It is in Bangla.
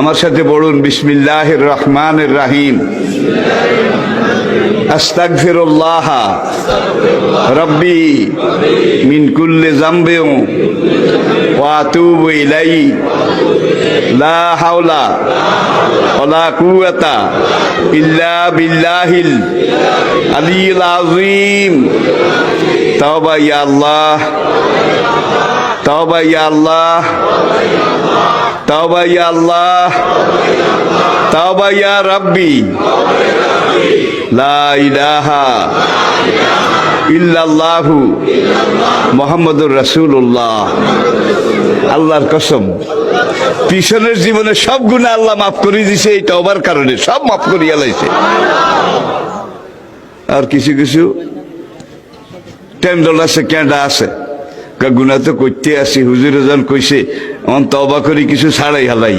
আমার সাথে পড়ুন, বিসমিল্লাহির রহমানির রহিম। আস্তাগফিরুল্লাহ রব্বি মিন কুল্লি যামবিন ওয়া আতুবু ইলাইহি লা হাওলা ওয়ালা কুওয়াতা ইল্লা বিল্লাহিল আলিয়্যিল আযীম। তাওবা ইয়া আল্লাহ, তাওবা ইয়া আল্লাহ, তাওবা ইয়া আল্লাহ, তাওবা ইয়া রাব্বি, লা ইলাহা ইল্লাল্লাহু মুহাম্মাদুর রাসূলুল্লাহ। আল্লাহর কসম, পিছনের জীবনে সব গুনাহ আল্লাহ মাফ করে দিয়েছে এই তওবার কারণে, সব মাফ করিয়া লাইছে। আর কিছু কিছু টেন্ডল আছে, কেডা আছে, গুনাহ তো করতে আসি, হুজুরে যখন কইছে তওবা করি কিছু ছাড়াই হালাই।